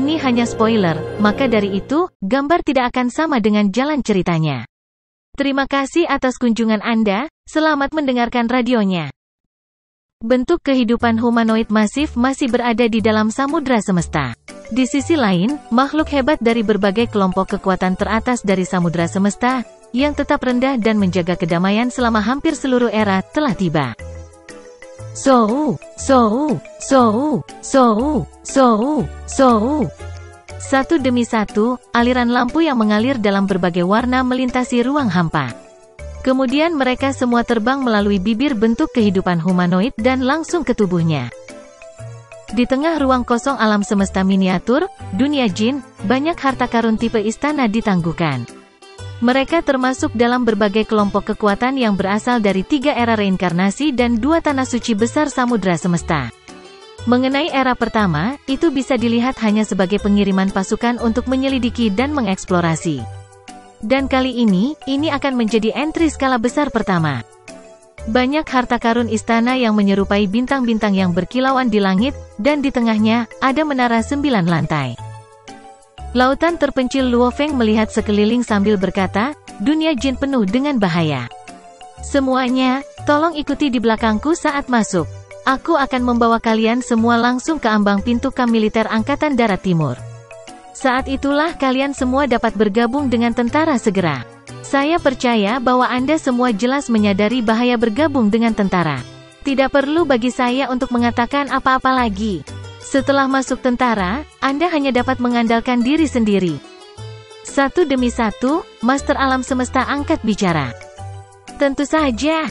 Ini hanya spoiler, maka dari itu, gambar tidak akan sama dengan jalan ceritanya. Terima kasih atas kunjungan Anda, selamat mendengarkan radionya. Bentuk kehidupan humanoid masif masih berada di dalam samudra semesta. Di sisi lain, makhluk hebat dari berbagai kelompok kekuatan teratas dari samudra semesta, yang tetap rendah dan menjaga kedamaian selama hampir seluruh era, telah tiba. Satu demi satu, aliran lampu yang mengalir dalam berbagai warna melintasi ruang hampa. Kemudian mereka semua terbang melalui bibir bentuk kehidupan humanoid dan langsung ke tubuhnya. Di tengah ruang kosong alam semesta miniatur, dunia jin, banyak harta karun tipe istana ditangguhkan. Mereka termasuk dalam berbagai kelompok kekuatan yang berasal dari 3 era reinkarnasi dan 2 tanah suci besar samudra semesta. Mengenai era pertama, itu bisa dilihat hanya sebagai pengiriman pasukan untuk menyelidiki dan mengeksplorasi. Dan kali ini akan menjadi entry skala besar pertama. Banyak harta karun istana yang menyerupai bintang-bintang yang berkilauan di langit, dan di tengahnya, ada menara 9 lantai. Lautan terpencil Luo Feng melihat sekeliling sambil berkata, dunia jin penuh dengan bahaya. Semuanya, tolong ikuti di belakangku saat masuk. Aku akan membawa kalian semua langsung ke ambang pintu kamp militer Angkatan Darat Timur. Saat itulah kalian semua dapat bergabung dengan tentara segera. Saya percaya bahwa Anda semua jelas menyadari bahaya bergabung dengan tentara. Tidak perlu bagi saya untuk mengatakan apa-apa lagi. Setelah masuk tentara, Anda hanya dapat mengandalkan diri sendiri. Satu demi satu, Master Alam Semesta angkat bicara. Tentu saja.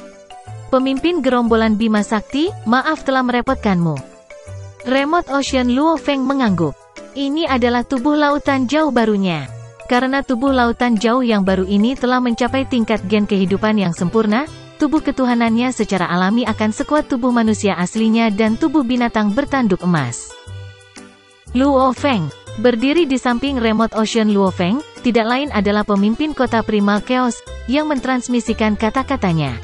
Pemimpin gerombolan Bima Sakti, maaf telah merepotkanmu. Remote Ocean Luo Feng mengangguk. Ini adalah tubuh lautan jauh barunya. Karena tubuh lautan jauh yang baru ini telah mencapai tingkat gen kehidupan yang sempurna, tubuh ketuhanannya secara alami akan sekuat tubuh manusia aslinya dan tubuh binatang bertanduk emas. Luo Feng, berdiri di samping Remote Ocean Luo Feng, tidak lain adalah pemimpin kota Primal Chaos, yang mentransmisikan kata-katanya.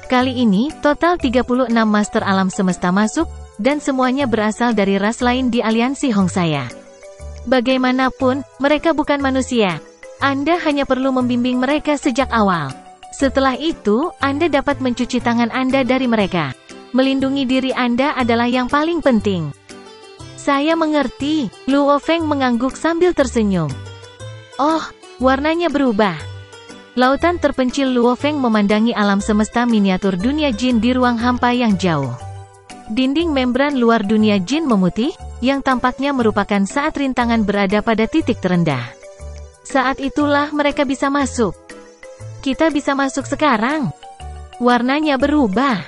Kali ini, total 36 Master Alam Semesta masuk, dan semuanya berasal dari ras lain di aliansi Hongsaya. Bagaimanapun, mereka bukan manusia. Anda hanya perlu membimbing mereka sejak awal. Setelah itu, Anda dapat mencuci tangan Anda dari mereka. Melindungi diri Anda adalah yang paling penting. Saya mengerti, Luo Feng mengangguk sambil tersenyum. Oh, warnanya berubah. Lautan terpencil Luo Feng memandangi alam semesta miniatur dunia jin di ruang hampa yang jauh. Dinding membran luar dunia jin memutih, yang tampaknya merupakan saat rintangan berada pada titik terendah. Saat itulah mereka bisa masuk. Kita bisa masuk sekarang. Warnanya berubah.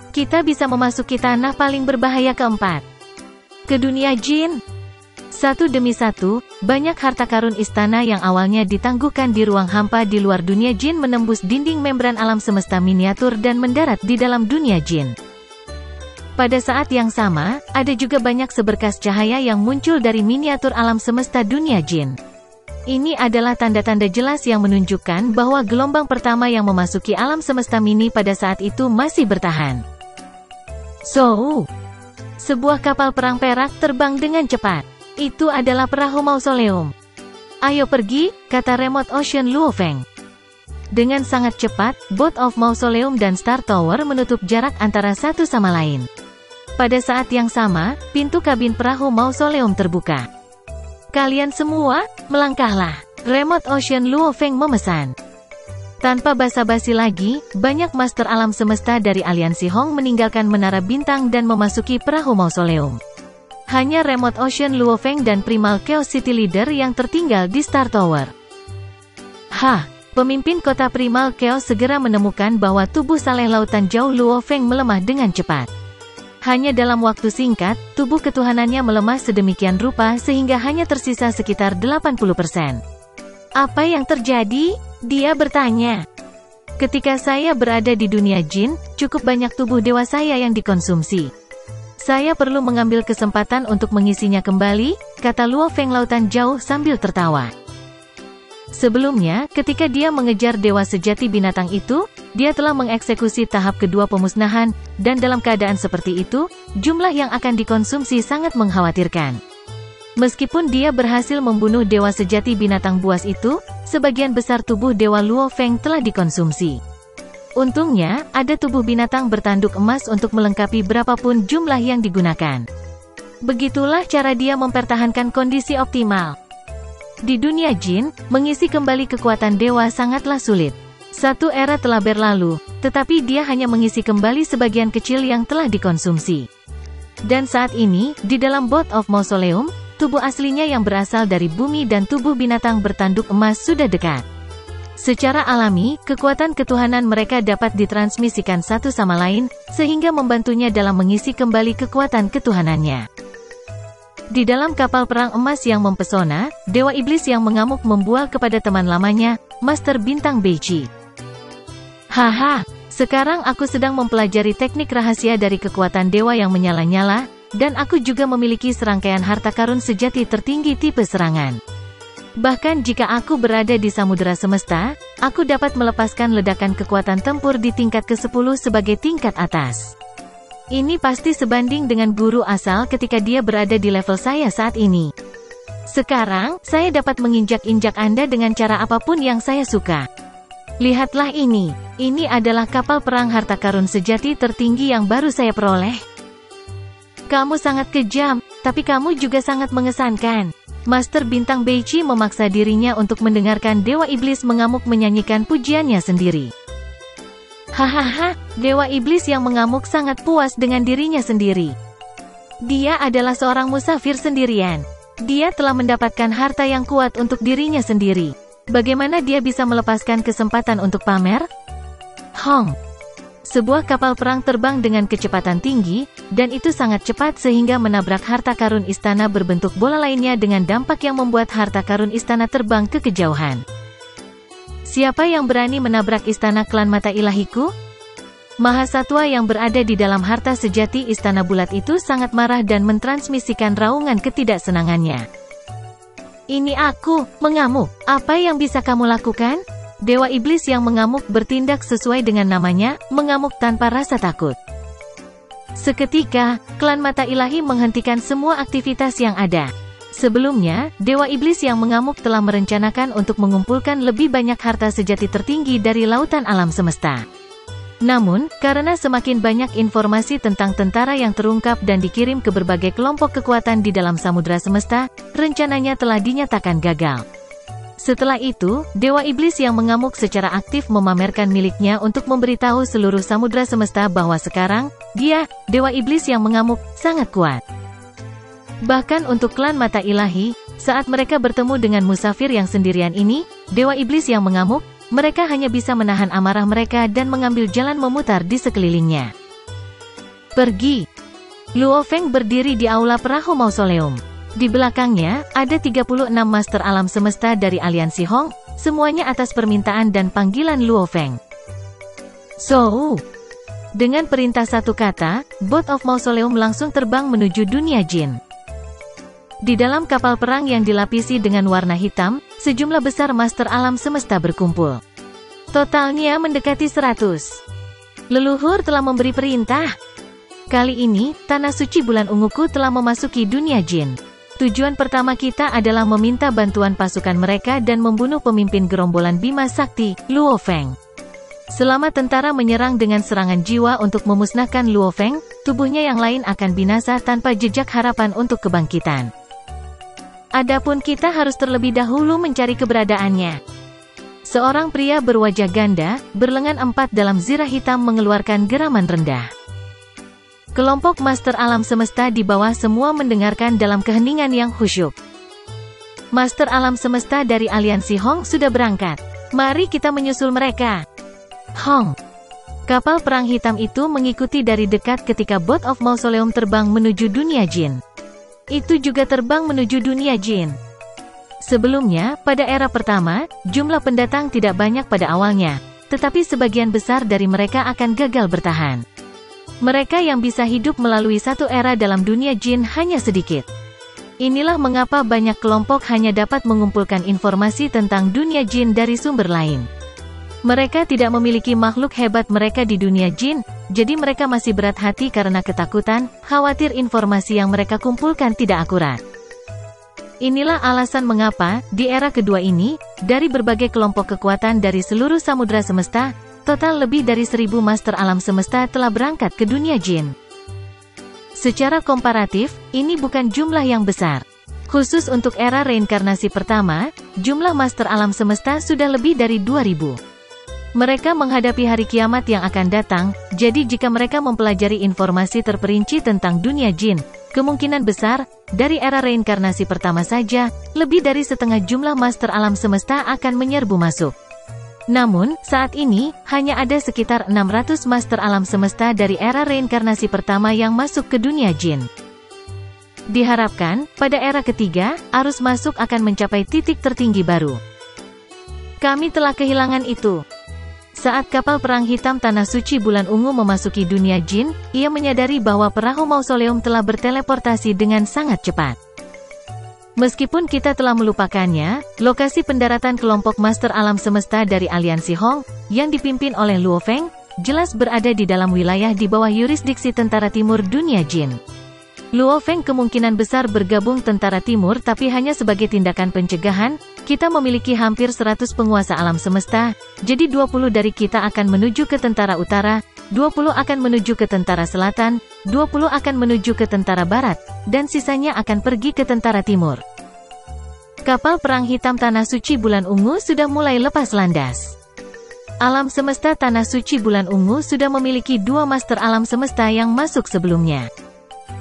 Kita bisa memasuki tanah paling berbahaya keempat. Ke dunia jin. Satu demi satu, banyak harta karun istana yang awalnya ditangguhkan di ruang hampa di luar dunia jin menembus dinding membran alam semesta miniatur dan mendarat di dalam dunia jin. Pada saat yang sama, ada juga banyak seberkas cahaya yang muncul dari miniatur alam semesta dunia jin. Ini adalah tanda-tanda jelas yang menunjukkan bahwa gelombang pertama yang memasuki alam semesta mini pada saat itu masih bertahan. Sebuah kapal perang perak terbang dengan cepat. Itu adalah perahu mausoleum. Ayo pergi, kata Remote Ocean Luo Feng. Dengan sangat cepat, Boat of Mausoleum dan Star Tower menutup jarak antara satu sama lain. Pada saat yang sama, pintu kabin perahu mausoleum terbuka. Kalian semua, melangkahlah. Remote Ocean Luo Feng memesan. Tanpa basa-basi lagi, banyak master alam semesta dari aliansi Hong meninggalkan menara bintang dan memasuki perahu mausoleum. Hanya Remote Ocean Luo Feng dan Primal Chaos City Leader yang tertinggal di Star Tower. Pemimpin kota Primal Chaos segera menemukan bahwa tubuh saleh lautan jauh Luo Feng melemah dengan cepat. Hanya dalam waktu singkat, tubuh ketuhanannya melemah sedemikian rupa sehingga hanya tersisa sekitar 80%. Apa yang terjadi? Dia bertanya. Ketika saya berada di dunia jin, cukup banyak tubuh dewa saya yang dikonsumsi. Saya perlu mengambil kesempatan untuk mengisinya kembali, kata Luo Feng lautan jauh sambil tertawa. Sebelumnya, ketika dia mengejar dewa sejati binatang itu, dia telah mengeksekusi tahap kedua pemusnahan, dan dalam keadaan seperti itu, jumlah yang akan dikonsumsi sangat mengkhawatirkan. Meskipun dia berhasil membunuh dewa sejati binatang buas itu, sebagian besar tubuh dewa Luo Feng telah dikonsumsi. Untungnya, ada tubuh binatang bertanduk emas untuk melengkapi berapapun jumlah yang digunakan. Begitulah cara dia mempertahankan kondisi optimal. Di dunia jin, mengisi kembali kekuatan dewa sangatlah sulit. Satu era telah berlalu, tetapi dia hanya mengisi kembali sebagian kecil yang telah dikonsumsi. Dan saat ini, di dalam Boat of Mausoleum, tubuh aslinya yang berasal dari bumi dan tubuh binatang bertanduk emas sudah dekat. Secara alami, kekuatan ketuhanan mereka dapat ditransmisikan satu sama lain, sehingga membantunya dalam mengisi kembali kekuatan ketuhanannya. Di dalam kapal perang emas yang mempesona, Dewa Iblis yang mengamuk membual kepada teman lamanya, Master Bintang Beiqi. Haha, sekarang aku sedang mempelajari teknik rahasia dari kekuatan dewa yang menyala-nyala, dan aku juga memiliki serangkaian harta karun sejati tertinggi tipe serangan. Bahkan jika aku berada di samudera semesta, aku dapat melepaskan ledakan kekuatan tempur di tingkat ke-10 sebagai tingkat atas. Ini pasti sebanding dengan guru asal ketika dia berada di level saya saat ini. Sekarang, saya dapat menginjak-injak Anda dengan cara apapun yang saya suka. Lihatlah ini adalah kapal perang harta karun sejati tertinggi yang baru saya peroleh. Kamu sangat kejam, tapi kamu juga sangat mengesankan. Master Bintang Beiqi memaksa dirinya untuk mendengarkan Dewa Iblis mengamuk menyanyikan pujiannya sendiri. Hahaha, Dewa Iblis yang mengamuk sangat puas dengan dirinya sendiri. Dia adalah seorang musafir sendirian. Dia telah mendapatkan harta yang kuat untuk dirinya sendiri. Bagaimana dia bisa melepaskan kesempatan untuk pamer? Hong. Sebuah kapal perang terbang dengan kecepatan tinggi, dan itu sangat cepat sehingga menabrak harta karun istana berbentuk bola lainnya dengan dampak yang membuat harta karun istana terbang ke kejauhan. Siapa yang berani menabrak istana klan mata ilahiku? Mahasatwa yang berada di dalam harta sejati istana bulat itu sangat marah dan mentransmisikan raungan ketidaksenangannya. Ini aku, mengamuk. Apa yang bisa kamu lakukan? Dewa Iblis yang mengamuk bertindak sesuai dengan namanya, mengamuk tanpa rasa takut. Seketika, klan mata ilahi menghentikan semua aktivitas yang ada. Sebelumnya, Dewa Iblis yang mengamuk telah merencanakan untuk mengumpulkan lebih banyak harta sejati tertinggi dari lautan alam semesta. Namun, karena semakin banyak informasi tentang tentara yang terungkap dan dikirim ke berbagai kelompok kekuatan di dalam samudera semesta, rencananya telah dinyatakan gagal. Setelah itu, Dewa Iblis yang mengamuk secara aktif memamerkan miliknya untuk memberitahu seluruh samudera semesta bahwa sekarang, dia, Dewa Iblis yang mengamuk, sangat kuat. Bahkan untuk klan mata ilahi, saat mereka bertemu dengan musafir yang sendirian ini, Dewa Iblis yang mengamuk, mereka hanya bisa menahan amarah mereka dan mengambil jalan memutar di sekelilingnya. Pergi. Luo Feng berdiri di aula perahu mausoleum. Di belakangnya, ada 36 master alam semesta dari aliansi Hong, semuanya atas permintaan dan panggilan Luo Feng. So, dengan perintah satu kata, Boat of Mausoleum langsung terbang menuju dunia jin. Di dalam kapal perang yang dilapisi dengan warna hitam, sejumlah besar master alam semesta berkumpul. Totalnya mendekati 100. Leluhur telah memberi perintah. Kali ini, tanah suci bulan unguku telah memasuki dunia jin. Tujuan pertama kita adalah meminta bantuan pasukan mereka dan membunuh pemimpin gerombolan Bima Sakti, Luo Feng. Selama tentara menyerang dengan serangan jiwa untuk memusnahkan Luo Feng, tubuhnya yang lain akan binasa tanpa jejak harapan untuk kebangkitan. Adapun kita harus terlebih dahulu mencari keberadaannya. Seorang pria berwajah ganda, berlengan 4 dalam zirah hitam mengeluarkan geraman rendah. Kelompok Master Alam Semesta di bawah semua mendengarkan dalam keheningan yang khusyuk. Master Alam Semesta dari aliansi Hong sudah berangkat. Mari kita menyusul mereka. Hong. Kapal perang hitam itu mengikuti dari dekat ketika Boat of Mausoleum terbang menuju dunia jin. Itu juga terbang menuju dunia jin. Sebelumnya, pada era pertama, jumlah pendatang tidak banyak pada awalnya, tetapi sebagian besar dari mereka akan gagal bertahan. Mereka yang bisa hidup melalui satu era dalam dunia jin hanya sedikit. Inilah mengapa banyak kelompok hanya dapat mengumpulkan informasi tentang dunia jin dari sumber lain. Mereka tidak memiliki makhluk hebat mereka di dunia jin, jadi mereka masih berat hati karena ketakutan, khawatir informasi yang mereka kumpulkan tidak akurat. Inilah alasan mengapa, di era kedua ini, dari berbagai kelompok kekuatan dari seluruh samudra semesta, total lebih dari 1000 master alam semesta telah berangkat ke dunia jin. Secara komparatif, ini bukan jumlah yang besar. Khusus untuk era reinkarnasi pertama, jumlah master alam semesta sudah lebih dari 2000. Mereka menghadapi hari kiamat yang akan datang, jadi jika mereka mempelajari informasi terperinci tentang dunia jin, kemungkinan besar, dari era reinkarnasi pertama saja, lebih dari setengah jumlah master alam semesta akan menyerbu masuk. Namun, saat ini, hanya ada sekitar 600 master alam semesta dari era reinkarnasi pertama yang masuk ke dunia jin. Diharapkan, pada era ketiga, arus masuk akan mencapai titik tertinggi baru. Kami telah kehilangan itu. Saat kapal perang hitam Tanah Suci Bulan Ungu memasuki dunia jin, ia menyadari bahwa perahu mausoleum telah berteleportasi dengan sangat cepat. Meskipun kita telah melupakannya, lokasi pendaratan kelompok master alam semesta dari aliansi Hong, yang dipimpin oleh Luo Feng, jelas berada di dalam wilayah di bawah yurisdiksi Tentara Timur Dunia Jin. Luo Feng kemungkinan besar bergabung Tentara Timur tapi hanya sebagai tindakan pencegahan. Kita memiliki hampir 100 penguasa alam semesta, jadi 20 dari kita akan menuju ke Tentara Utara, 20 akan menuju ke Tentara Selatan, 20 akan menuju ke Tentara Barat, dan sisanya akan pergi ke Tentara Timur. Kapal perang hitam Tanah Suci Bulan Ungu sudah mulai lepas landas. Alam semesta Tanah Suci Bulan Ungu sudah memiliki 2 master alam semesta yang masuk sebelumnya.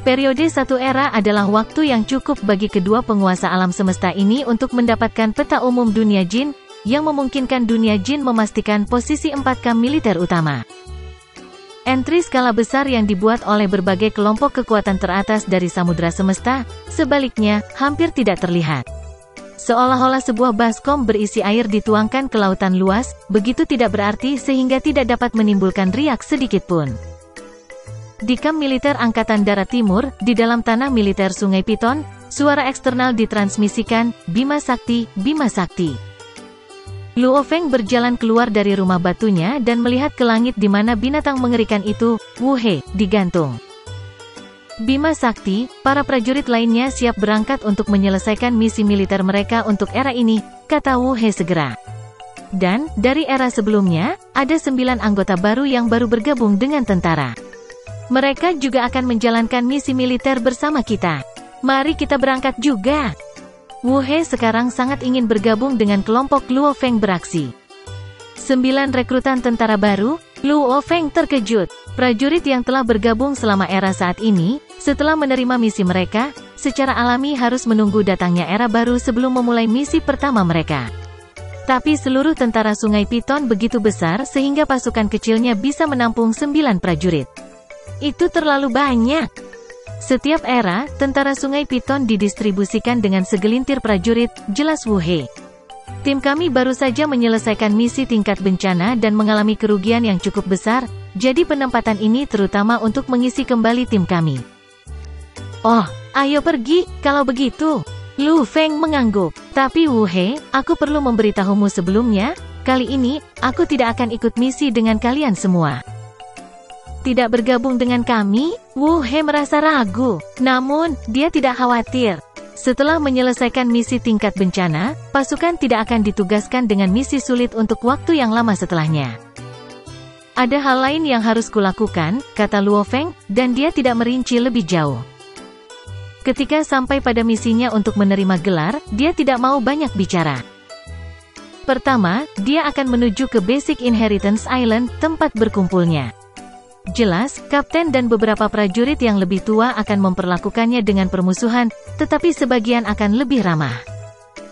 Periode satu era adalah waktu yang cukup bagi kedua penguasa alam semesta ini untuk mendapatkan peta umum dunia jin, yang memungkinkan dunia jin memastikan posisi 4 kamp militer utama. Entry skala besar yang dibuat oleh berbagai kelompok kekuatan teratas dari samudra semesta, sebaliknya, hampir tidak terlihat. Seolah-olah sebuah baskom berisi air dituangkan ke lautan luas, begitu tidak berarti sehingga tidak dapat menimbulkan riak sedikitpun. Di kamp militer Angkatan Darat Timur, di dalam tanah militer Sungai Piton, suara eksternal ditransmisikan, Bima Sakti, Bima Sakti. Luo Feng berjalan keluar dari rumah batunya dan melihat ke langit di mana binatang mengerikan itu, Wu He, digantung. Bima Sakti, para prajurit lainnya siap berangkat untuk menyelesaikan misi militer mereka untuk era ini, kata Wu He segera. Dan, dari era sebelumnya, ada 9 anggota baru yang baru bergabung dengan tentara. Mereka juga akan menjalankan misi militer bersama kita. Mari kita berangkat juga. Wu He sekarang sangat ingin bergabung dengan kelompok Luo Feng beraksi. 9 rekrutan tentara baru, Luo Feng terkejut. Prajurit yang telah bergabung selama era saat ini, setelah menerima misi mereka, secara alami harus menunggu datangnya era baru sebelum memulai misi pertama mereka. Tapi seluruh tentara Sungai Piton begitu besar sehingga pasukan kecilnya bisa menampung 9 prajurit. Itu terlalu banyak. Setiap era, tentara Sungai Piton didistribusikan dengan segelintir prajurit, jelas Wu He. Tim kami baru saja menyelesaikan misi tingkat bencana dan mengalami kerugian yang cukup besar, jadi penempatan ini terutama untuk mengisi kembali tim kami. Oh, ayo pergi, kalau begitu. Lu Feng mengangguk. Tapi Wu He, aku perlu memberitahumu sebelumnya, kali ini, aku tidak akan ikut misi dengan kalian semua. Tidak bergabung dengan kami? Wu He merasa ragu. Namun, dia tidak khawatir. Setelah menyelesaikan misi tingkat bencana, pasukan tidak akan ditugaskan dengan misi sulit untuk waktu yang lama setelahnya. Ada hal lain yang harus kulakukan, kata Luo Feng, dan dia tidak merinci lebih jauh. Ketika sampai pada misinya untuk menerima gelar, dia tidak mau banyak bicara. Pertama, dia akan menuju ke Basic Inheritance Island, tempat berkumpulnya. Jelas, kapten dan beberapa prajurit yang lebih tua akan memperlakukannya dengan permusuhan, tetapi sebagian akan lebih ramah.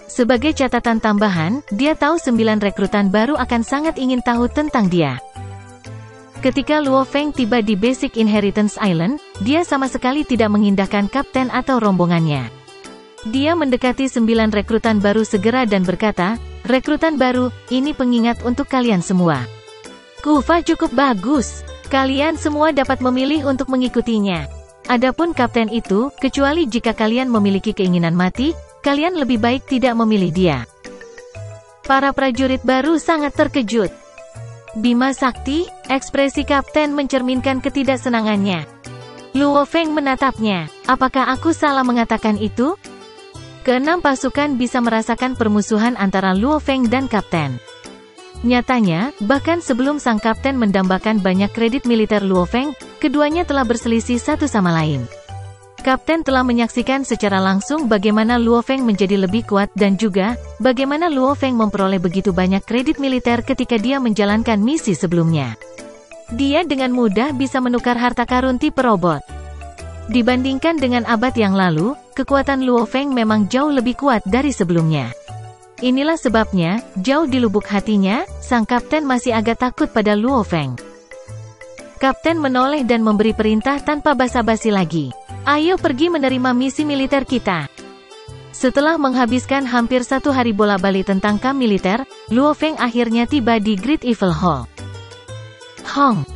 Sebagai catatan tambahan, dia tahu 9 rekrutan baru akan sangat ingin tahu tentang dia. Ketika Luo Feng tiba di Basic Inheritance Island, dia sama sekali tidak mengindahkan kapten atau rombongannya. Dia mendekati 9 rekrutan baru segera dan berkata, "Rekrutan baru, ini pengingat untuk kalian semua. Kufa cukup bagus. Kalian semua dapat memilih untuk mengikutinya. Adapun kapten itu, kecuali jika kalian memiliki keinginan mati, kalian lebih baik tidak memilih dia." Para prajurit baru sangat terkejut. Bima Sakti, ekspresi kapten mencerminkan ketidaksenangannya. Luo Feng menatapnya. Apakah aku salah mengatakan itu? Keenam pasukan bisa merasakan permusuhan antara Luo Feng dan Kapten. Nyatanya, bahkan sebelum sang kapten mendambakan banyak kredit militer Luo Feng, keduanya telah berselisih satu sama lain. Kapten telah menyaksikan secara langsung bagaimana Luo Feng menjadi lebih kuat dan juga, bagaimana Luo Feng memperoleh begitu banyak kredit militer ketika dia menjalankan misi sebelumnya. Dia dengan mudah bisa menukar harta karun tipe robot. Dibandingkan dengan abad yang lalu, kekuatan Luo Feng memang jauh lebih kuat dari sebelumnya. Inilah sebabnya, jauh di lubuk hatinya, sang kapten masih agak takut pada Luo Feng. Kapten menoleh dan memberi perintah tanpa basa-basi lagi. Ayo pergi menerima misi militer kita. Setelah menghabiskan hampir 1 hari bola-balik tentang kamp militer, Luo Feng akhirnya tiba di Great Evil Hall. Hong!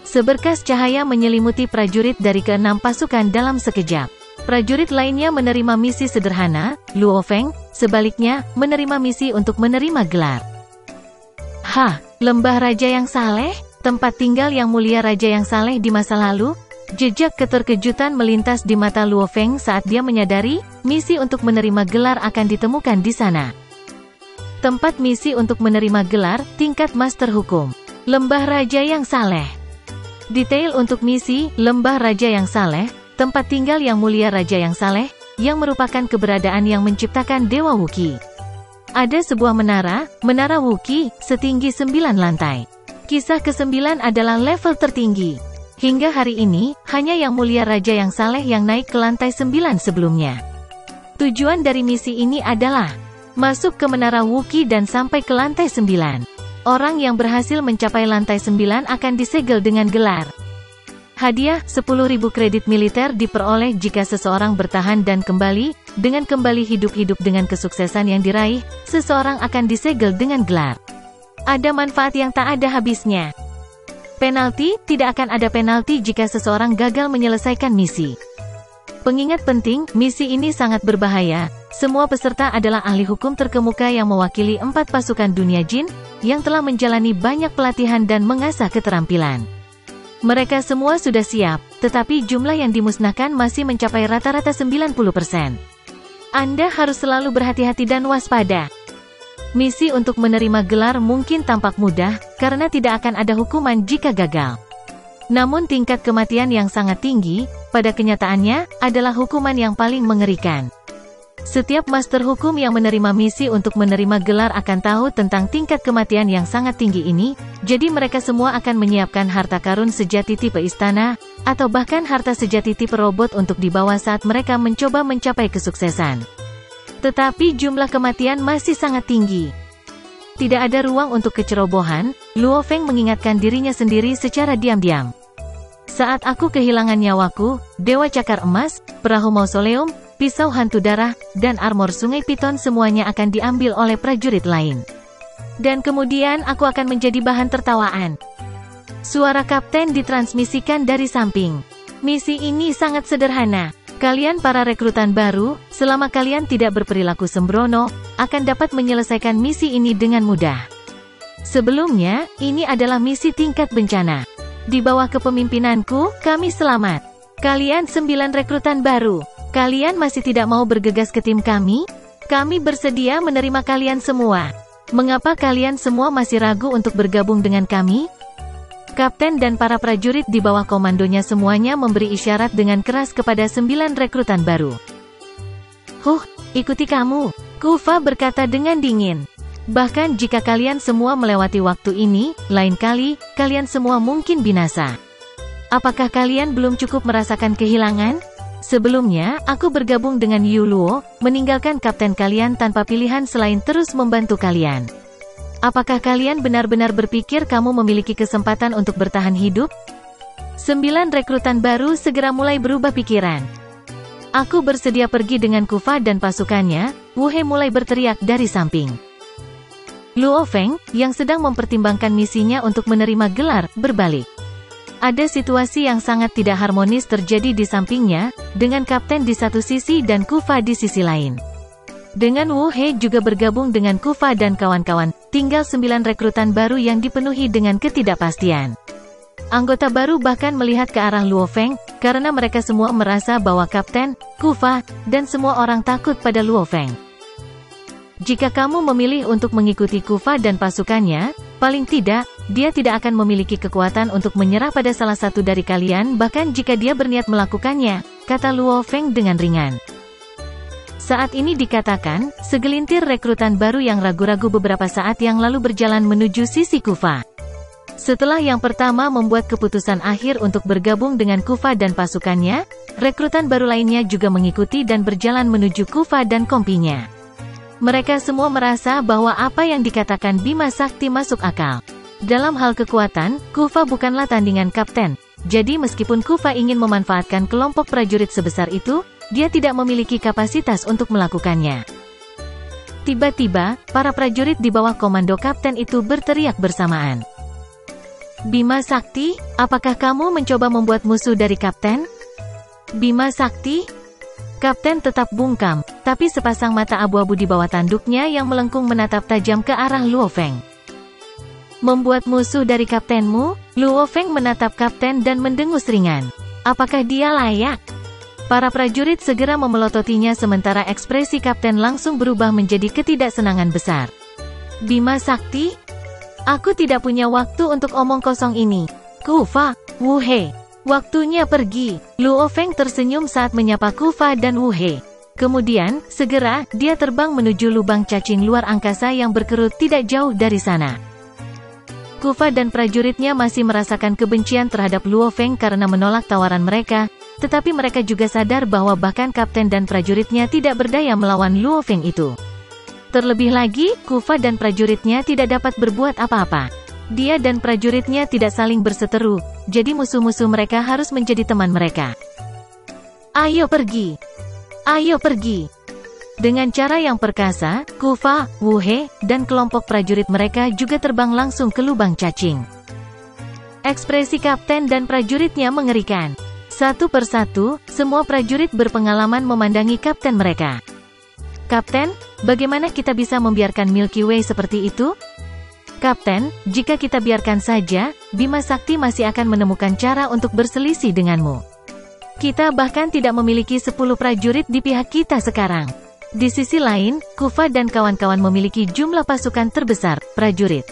Seberkas cahaya menyelimuti prajurit dari keenam pasukan dalam sekejap. Prajurit lainnya menerima misi sederhana, Luo Feng, sebaliknya, menerima misi untuk menerima gelar. Hah, lembah raja yang saleh? Tempat tinggal yang mulia raja yang saleh di masa lalu? Jejak keterkejutan melintas di mata Luo Feng saat dia menyadari, misi untuk menerima gelar akan ditemukan di sana. Tempat misi untuk menerima gelar, tingkat Master Hukum. Lembah Raja yang Saleh. Detail untuk misi, Lembah Raja yang Saleh, tempat tinggal yang mulia Raja yang Saleh, yang merupakan keberadaan yang menciptakan Dewa Wuki. Ada sebuah menara Wuki, setinggi 9 lantai. Kisah ke-9 adalah level tertinggi. Hingga hari ini, hanya yang mulia Raja yang Saleh yang naik ke lantai 9 sebelumnya. Tujuan dari misi ini adalah masuk ke menara Wuki dan sampai ke lantai 9. Orang yang berhasil mencapai lantai 9 akan disegel dengan gelar. Hadiah, 10.000 kredit militer diperoleh jika seseorang bertahan dan kembali, dengan kembali hidup-hidup dengan kesuksesan yang diraih, seseorang akan disegel dengan gelar. Ada manfaat yang tak ada habisnya. Penalti, tidak akan ada penalti jika seseorang gagal menyelesaikan misi. Pengingat penting, misi ini sangat berbahaya. Semua peserta adalah ahli hukum terkemuka yang mewakili 4 pasukan dunia jin, yang telah menjalani banyak pelatihan dan mengasah keterampilan. Mereka semua sudah siap, tetapi jumlah yang dimusnahkan masih mencapai rata-rata 90%. Anda harus selalu berhati-hati dan waspada. Misi untuk menerima gelar mungkin tampak mudah, karena tidak akan ada hukuman jika gagal. Namun tingkat kematian yang sangat tinggi, pada kenyataannya, adalah hukuman yang paling mengerikan. Setiap master hukum yang menerima misi untuk menerima gelar akan tahu tentang tingkat kematian yang sangat tinggi ini, jadi mereka semua akan menyiapkan harta karun sejati tipe istana, atau bahkan harta sejati tipe robot untuk dibawa saat mereka mencoba mencapai kesuksesan. Tetapi jumlah kematian masih sangat tinggi. Tidak ada ruang untuk kecerobohan, Luo Feng mengingatkan dirinya sendiri secara diam-diam. Saat aku kehilangan nyawaku, Dewa Cakar Emas, perahu mausoleum, pisau hantu darah, dan armor sungai piton semuanya akan diambil oleh prajurit lain. Dan kemudian aku akan menjadi bahan tertawaan. Suara kapten ditransmisikan dari samping. Misi ini sangat sederhana. Kalian para rekrutan baru, selama kalian tidak berperilaku sembrono, akan dapat menyelesaikan misi ini dengan mudah. Sebelumnya, ini adalah misi tingkat bencana. Di bawah kepemimpinanku, kami selamat. Kalian 9 rekrutan baru. Kalian masih tidak mau bergegas ke tim kami? Kami bersedia menerima kalian semua. Mengapa kalian semua masih ragu untuk bergabung dengan kami? Kapten dan para prajurit di bawah komandonya semuanya memberi isyarat dengan keras kepada 9 rekrutan baru. Ikuti kamu, Kufa berkata dengan dingin. Bahkan jika kalian semua melewati waktu ini, lain kali, kalian semua mungkin binasa. Apakah kalian belum cukup merasakan kehilangan? Sebelumnya, aku bergabung dengan Yu Luo, meninggalkan kapten kalian tanpa pilihan selain terus membantu kalian. Apakah kalian benar-benar berpikir kamu memiliki kesempatan untuk bertahan hidup? 9 rekrutan baru segera mulai berubah pikiran. Aku bersedia pergi dengan Kufa dan pasukannya, Wu He mulai berteriak dari samping. Luo Feng, yang sedang mempertimbangkan misinya untuk menerima gelar, berbalik. Ada situasi yang sangat tidak harmonis terjadi di sampingnya, dengan kapten di satu sisi dan Kufa di sisi lain. Dengan Wu He juga bergabung dengan Kufa dan kawan-kawan, tinggal 9 rekrutan baru yang dipenuhi dengan ketidakpastian. Anggota baru bahkan melihat ke arah Luo Feng, karena mereka semua merasa bahwa Kapten, Kufa, dan semua orang takut pada Luo Feng. Jika kamu memilih untuk mengikuti Kufa dan pasukannya, paling tidak, dia tidak akan memiliki kekuatan untuk menyerah pada salah satu dari kalian bahkan jika dia berniat melakukannya, kata Luo Feng dengan ringan. Saat ini dikatakan, segelintir rekrutan baru yang ragu-ragu beberapa saat yang lalu berjalan menuju sisi Kufa. Setelah yang pertama membuat keputusan akhir untuk bergabung dengan Kufa dan pasukannya, rekrutan baru lainnya juga mengikuti dan berjalan menuju Kufa dan kompinya. Mereka semua merasa bahwa apa yang dikatakan Bima Sakti masuk akal. Dalam hal kekuatan, Kufa bukanlah tandingan Kapten. Jadi meskipun Kufa ingin memanfaatkan kelompok prajurit sebesar itu, dia tidak memiliki kapasitas untuk melakukannya. Tiba-tiba, para prajurit di bawah komando Kapten itu berteriak bersamaan. Bima Sakti, apakah kamu mencoba membuat musuh dari Kapten? Bima Sakti? Kapten tetap bungkam, tapi sepasang mata abu-abu di bawah tanduknya yang melengkung menatap tajam ke arah Luo Feng. Membuat musuh dari kaptenmu? Luo Feng menatap Kapten dan mendengus ringan. Apakah dia layak? Para prajurit segera memelototinya sementara ekspresi Kapten langsung berubah menjadi ketidaksenangan besar. Bima Sakti? Aku tidak punya waktu untuk omong kosong ini. Kufa, Wu He. Waktunya pergi. Luo Feng tersenyum saat menyapa Kufa dan Wu He. Kemudian, segera, dia terbang menuju lubang cacing luar angkasa yang berkerut tidak jauh dari sana. Kufa dan prajuritnya masih merasakan kebencian terhadap Luo Feng karena menolak tawaran mereka, tetapi mereka juga sadar bahwa bahkan Kapten dan prajuritnya tidak berdaya melawan Luo Feng itu. Terlebih lagi, Kufa dan prajuritnya tidak dapat berbuat apa-apa. Dia dan prajuritnya tidak saling berseteru, jadi musuh-musuh mereka harus menjadi teman mereka. Ayo pergi! Ayo pergi! Dengan cara yang perkasa, Kufa, Wu He, dan kelompok prajurit mereka juga terbang langsung ke lubang cacing. Ekspresi Kapten dan prajuritnya mengerikan. Satu persatu, semua prajurit berpengalaman memandangi Kapten mereka. Kapten, bagaimana kita bisa membiarkan Milky Way seperti itu? Kapten, jika kita biarkan saja, Bima Sakti masih akan menemukan cara untuk berselisih denganmu. Kita bahkan tidak memiliki 10 prajurit di pihak kita sekarang. Di sisi lain, Kufa dan kawan-kawan memiliki jumlah pasukan terbesar, prajurit.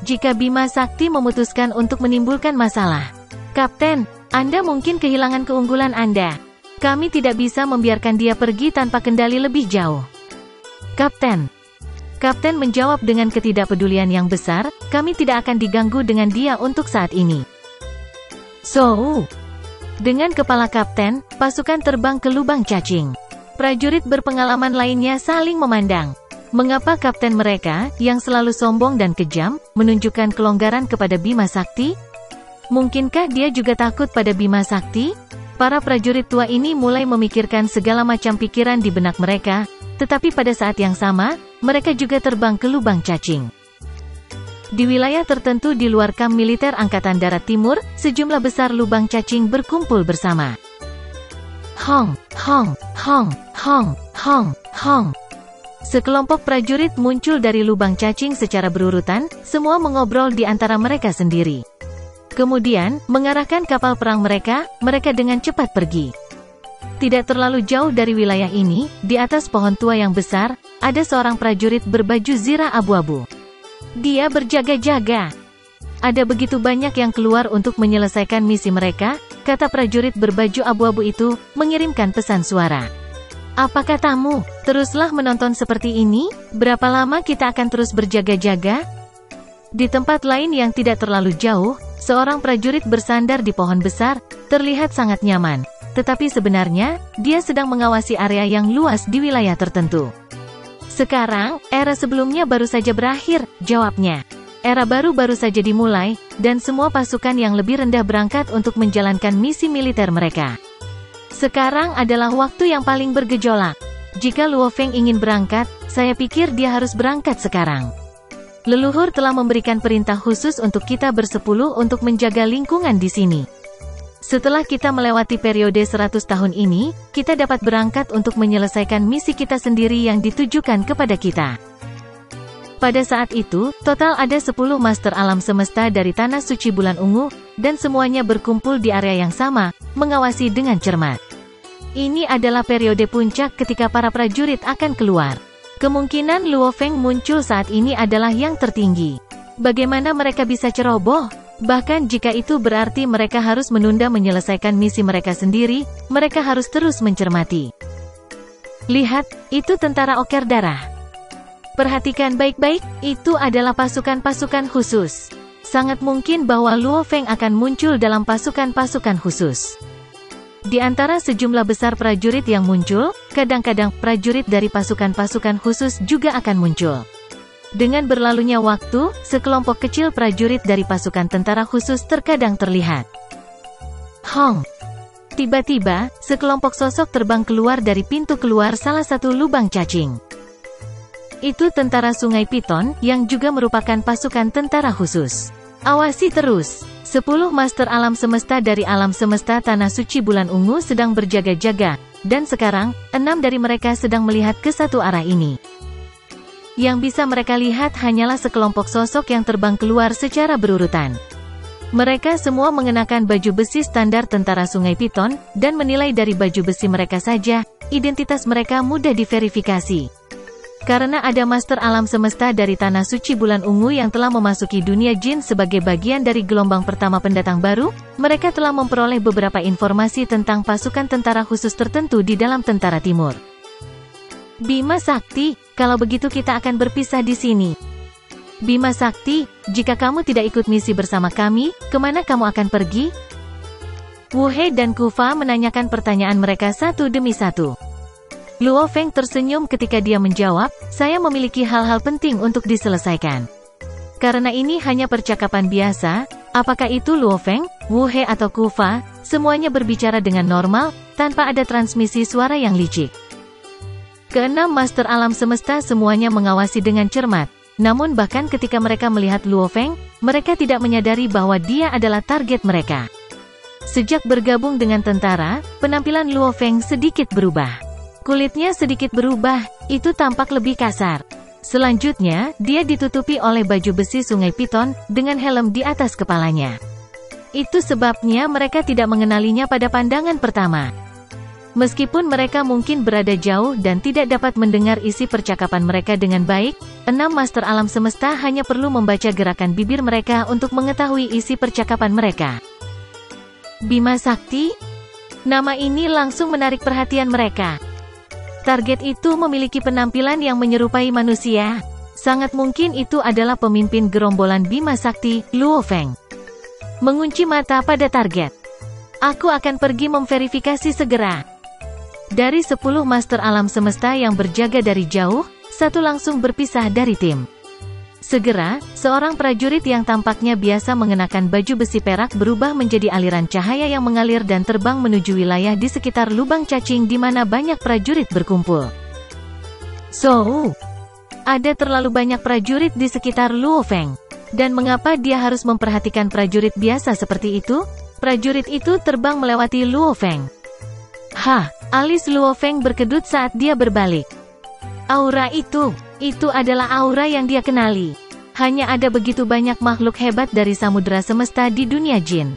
Jika Bima Sakti memutuskan untuk menimbulkan masalah, Kapten, Anda mungkin kehilangan keunggulan Anda. Kami tidak bisa membiarkan dia pergi tanpa kendali lebih jauh. Kapten. Kapten menjawab dengan ketidakpedulian yang besar, kami tidak akan diganggu dengan dia untuk saat ini. So, dengan kepala Kapten, pasukan terbang ke lubang cacing. Prajurit berpengalaman lainnya saling memandang. Mengapa Kapten mereka, yang selalu sombong dan kejam, menunjukkan kelonggaran kepada Bima Sakti? Mungkinkah dia juga takut pada Bima Sakti? Para prajurit tua ini mulai memikirkan segala macam pikiran di benak mereka, tetapi pada saat yang sama, mereka juga terbang ke lubang cacing. Di wilayah tertentu di luar kamp militer Angkatan Darat Timur, sejumlah besar lubang cacing berkumpul bersama. Hong, hong, hong, hong, hong, hong. Sekelompok prajurit muncul dari lubang cacing secara berurutan, semua mengobrol di antara mereka sendiri. Kemudian, mengarahkan kapal perang mereka dengan cepat pergi. Tidak terlalu jauh dari wilayah ini, di atas pohon tua yang besar, ada seorang prajurit berbaju zirah abu-abu. Dia berjaga-jaga. Ada begitu banyak yang keluar untuk menyelesaikan misi mereka, kata prajurit berbaju abu-abu itu, mengirimkan pesan suara. Apa katamu? Teruslah menonton seperti ini? Berapa lama kita akan terus berjaga-jaga? Di tempat lain yang tidak terlalu jauh, seorang prajurit bersandar di pohon besar, terlihat sangat nyaman. Tetapi sebenarnya, dia sedang mengawasi area yang luas di wilayah tertentu. Sekarang, era sebelumnya baru saja berakhir, jawabnya. Era baru saja dimulai, dan semua pasukan yang lebih rendah berangkat untuk menjalankan misi militer mereka. Sekarang adalah waktu yang paling bergejolak. Jika Luo Feng ingin berangkat, saya pikir dia harus berangkat sekarang. Leluhur telah memberikan perintah khusus untuk kita bersepuluh untuk menjaga lingkungan di sini. Setelah kita melewati periode 100 tahun ini, kita dapat berangkat untuk menyelesaikan misi kita sendiri yang ditujukan kepada kita. Pada saat itu, total ada 10 master alam semesta dari Tanah Suci Bulan Ungu, dan semuanya berkumpul di area yang sama, mengawasi dengan cermat. Ini adalah periode puncak ketika para prajurit akan keluar. Kemungkinan Luo Feng muncul saat ini adalah yang tertinggi. Bagaimana mereka bisa ceroboh? Bahkan jika itu berarti mereka harus menunda menyelesaikan misi mereka sendiri, mereka harus terus mencermati. Lihat, itu tentara Oker Darah. Perhatikan baik-baik, itu adalah pasukan-pasukan khusus. Sangat mungkin bahwa Luo Feng akan muncul dalam pasukan-pasukan khusus. Di antara sejumlah besar prajurit yang muncul, kadang-kadang prajurit dari pasukan-pasukan khusus juga akan muncul. Dengan berlalunya waktu, sekelompok kecil prajurit dari pasukan tentara khusus terkadang terlihat. Hong! Tiba-tiba, sekelompok sosok terbang keluar dari pintu keluar salah satu lubang cacing. Itu tentara Sungai Piton, yang juga merupakan pasukan tentara khusus. Awasi terus. 10 master alam semesta dari alam semesta Tanah Suci Bulan Ungu sedang berjaga-jaga, dan sekarang, 6 dari mereka sedang melihat ke satu arah ini. Yang bisa mereka lihat hanyalah sekelompok sosok yang terbang keluar secara berurutan. Mereka semua mengenakan baju besi standar tentara Sungai Piton, dan menilai dari baju besi mereka saja, identitas mereka mudah diverifikasi. Karena ada master alam semesta dari Tanah Suci Bulan Ungu yang telah memasuki dunia jin sebagai bagian dari gelombang pertama pendatang baru, mereka telah memperoleh beberapa informasi tentang pasukan tentara khusus tertentu di dalam Tentara Timur. Bima Sakti, kalau begitu kita akan berpisah di sini. Bima Sakti, jika kamu tidak ikut misi bersama kami, kemana kamu akan pergi? Wu He dan Kufa menanyakan pertanyaan mereka satu demi satu. Luo Feng tersenyum ketika dia menjawab, saya memiliki hal-hal penting untuk diselesaikan. Karena ini hanya percakapan biasa, apakah itu Luo Feng, Wu He atau Kufa, semuanya berbicara dengan normal, tanpa ada transmisi suara yang licik. Keenam master alam semesta semuanya mengawasi dengan cermat, namun bahkan ketika mereka melihat Luo Feng, mereka tidak menyadari bahwa dia adalah target mereka. Sejak bergabung dengan tentara, penampilan Luo Feng sedikit berubah. Kulitnya sedikit berubah, itu tampak lebih kasar. Selanjutnya, dia ditutupi oleh baju besi Sungai Piton, dengan helm di atas kepalanya. Itu sebabnya mereka tidak mengenalinya pada pandangan pertama. Meskipun mereka mungkin berada jauh dan tidak dapat mendengar isi percakapan mereka dengan baik, 6 master alam semesta hanya perlu membaca gerakan bibir mereka untuk mengetahui isi percakapan mereka. Bima Sakti? Nama ini langsung menarik perhatian mereka. Target itu memiliki penampilan yang menyerupai manusia. Sangat mungkin itu adalah pemimpin gerombolan Bima Sakti, Luo Feng. Mengunci mata pada target. Aku akan pergi memverifikasi segera. Dari 10 master alam semesta yang berjaga dari jauh, satu langsung berpisah dari tim. Segera, seorang prajurit yang tampaknya biasa mengenakan baju besi perak berubah menjadi aliran cahaya yang mengalir dan terbang menuju wilayah di sekitar lubang cacing di mana banyak prajurit berkumpul. So, ada terlalu banyak prajurit di sekitar Luo Feng. Dan mengapa dia harus memperhatikan prajurit biasa seperti itu? Prajurit itu terbang melewati Luo Feng. Hah, alis Luo Feng berkedut saat dia berbalik. Aura itu adalah aura yang dia kenali. Hanya ada begitu banyak makhluk hebat dari samudera semesta di dunia jin.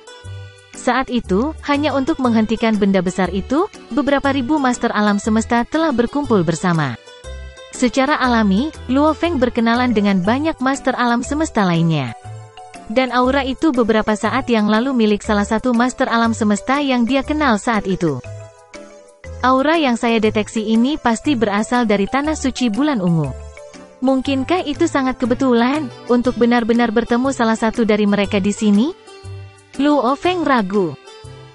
Saat itu, hanya untuk menghentikan benda besar itu, beberapa ribu master alam semesta telah berkumpul bersama. Secara alami, Luo Feng berkenalan dengan banyak master alam semesta lainnya. Dan aura itu beberapa saat yang lalu milik salah satu master alam semesta yang dia kenal saat itu. Aura yang saya deteksi ini pasti berasal dari Tanah Suci Bulan Ungu. Mungkinkah itu sangat kebetulan, untuk benar-benar bertemu salah satu dari mereka di sini? Luo Feng ragu.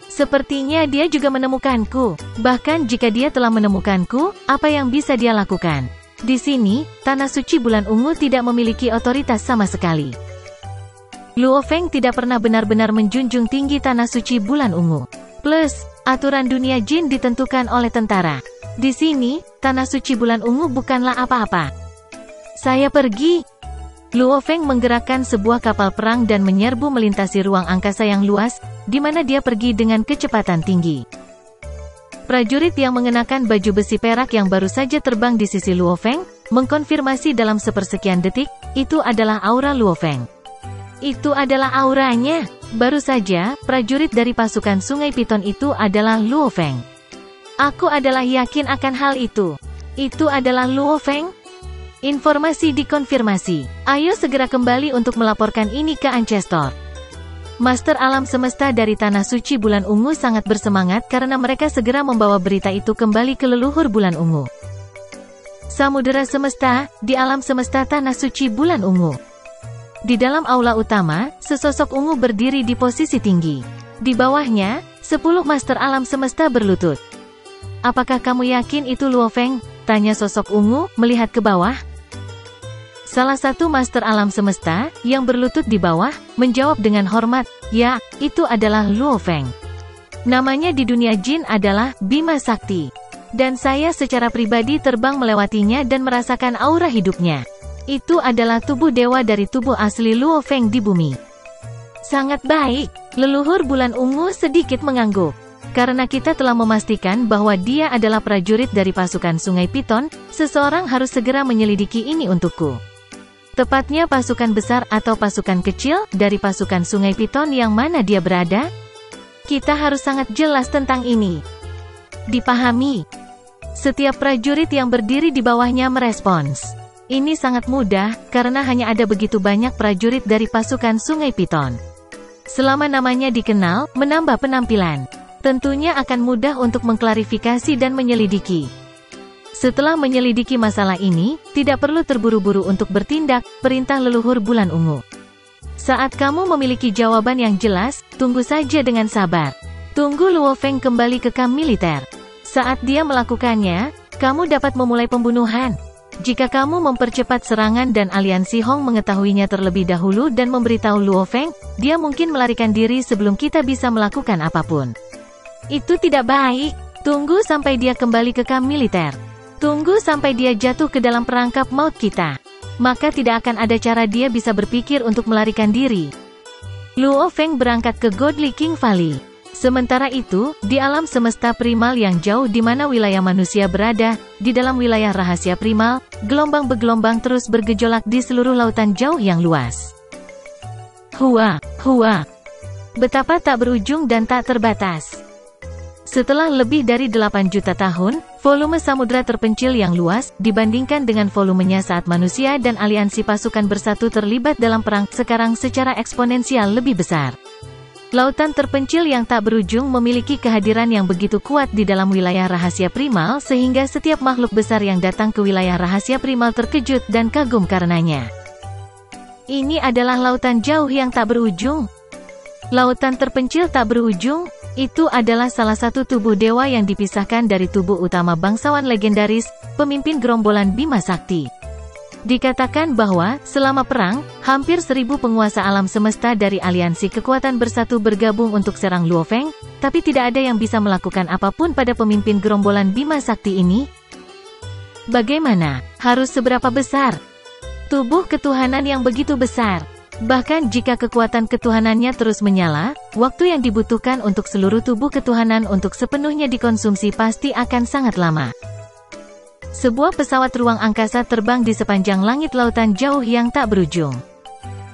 Sepertinya dia juga menemukanku. Bahkan jika dia telah menemukanku, apa yang bisa dia lakukan? Di sini, Tanah Suci Bulan Ungu tidak memiliki otoritas sama sekali. Luo Feng tidak pernah benar-benar menjunjung tinggi Tanah Suci Bulan Ungu. Plus, aturan dunia jin ditentukan oleh tentara. Di sini, Tanah Suci Bulan Ungu bukanlah apa-apa. Saya pergi. Luo Feng menggerakkan sebuah kapal perang dan menyerbu melintasi ruang angkasa yang luas, di mana dia pergi dengan kecepatan tinggi. Prajurit yang mengenakan baju besi perak yang baru saja terbang di sisi Luo Feng, mengkonfirmasi dalam sepersekian detik, itu adalah aura Luo Feng. Itu adalah auranya. Baru saja, prajurit dari pasukan Sungai Piton itu adalah Luo Feng. Aku adalah yakin akan hal itu. Itu adalah Luo Feng? Informasi dikonfirmasi. Ayo segera kembali untuk melaporkan ini ke Ancestor. Master alam semesta dari Tanah Suci Bulan Ungu sangat bersemangat karena mereka segera membawa berita itu kembali ke leluhur Bulan Ungu. Samudera semesta, di alam semesta Tanah Suci Bulan Ungu. Di dalam aula utama, sesosok ungu berdiri di posisi tinggi. Di bawahnya, 10 master alam semesta berlutut. Apakah kamu yakin itu Luo Feng? Tanya sosok ungu, melihat ke bawah. Salah satu master alam semesta, yang berlutut di bawah, menjawab dengan hormat, ya, itu adalah Luo Feng. Namanya di dunia jin adalah Bima Sakti. Dan saya secara pribadi terbang melewatinya dan merasakan aura hidupnya. Itu adalah tubuh dewa dari tubuh asli Luo Feng di bumi. Sangat baik. Leluhur Bulan Ungu sedikit mengangguk. Karena kita telah memastikan bahwa dia adalah prajurit dari pasukan Sungai Piton, seseorang harus segera menyelidiki ini untukku. Tepatnya pasukan besar atau pasukan kecil dari pasukan Sungai Piton yang mana dia berada? Kita harus sangat jelas tentang ini. Dipahami. Setiap prajurit yang berdiri di bawahnya merespons. Ini sangat mudah, karena hanya ada begitu banyak prajurit dari pasukan Sungai Piton. Selama namanya dikenal, menambah penampilan. Tentunya akan mudah untuk mengklarifikasi dan menyelidiki. Setelah menyelidiki masalah ini, tidak perlu terburu-buru untuk bertindak, perintah leluhur Bulan Ungu. Saat kamu memiliki jawaban yang jelas, tunggu saja dengan sabar. Tunggu Luo Feng kembali ke kamp militer. Saat dia melakukannya, kamu dapat memulai pembunuhan. Jika kamu mempercepat serangan dan aliansi Hong mengetahuinya terlebih dahulu dan memberitahu Luo Feng, dia mungkin melarikan diri sebelum kita bisa melakukan apapun. Itu tidak baik. Tunggu sampai dia kembali ke kamp militer. Tunggu sampai dia jatuh ke dalam perangkap maut kita. Maka tidak akan ada cara dia bisa berpikir untuk melarikan diri. Luo Feng berangkat ke Godly King Valley. Sementara itu, di alam semesta primal yang jauh di mana wilayah manusia berada, di dalam wilayah rahasia primal, gelombang bergelombang terus bergejolak di seluruh lautan jauh yang luas. Hua. Betapa tak berujung dan tak terbatas. Setelah lebih dari 8 juta tahun, volume samudra terpencil yang luas, dibandingkan dengan volumenya saat manusia dan aliansi pasukan bersatu terlibat dalam perang, sekarang secara eksponensial lebih besar. Lautan terpencil yang tak berujung memiliki kehadiran yang begitu kuat di dalam wilayah rahasia primal sehingga setiap makhluk besar yang datang ke wilayah rahasia primal terkejut dan kagum karenanya. Ini adalah lautan jauh yang tak berujung. Lautan terpencil tak berujung, itu adalah salah satu tubuh dewa yang dipisahkan dari tubuh utama bangsawan legendaris, pemimpin gerombolan Bima Sakti. Dikatakan bahwa, selama perang, hampir 1000 penguasa alam semesta dari aliansi kekuatan bersatu bergabung untuk serang Luo Feng, tapi tidak ada yang bisa melakukan apapun pada pemimpin gerombolan Bima Sakti ini. Bagaimana? Harus seberapa besar? Tubuh ketuhanan yang begitu besar. Bahkan jika kekuatan ketuhanannya terus menyala, waktu yang dibutuhkan untuk seluruh tubuh ketuhanan untuk sepenuhnya dikonsumsi pasti akan sangat lama. Sebuah pesawat ruang angkasa terbang di sepanjang langit lautan jauh yang tak berujung.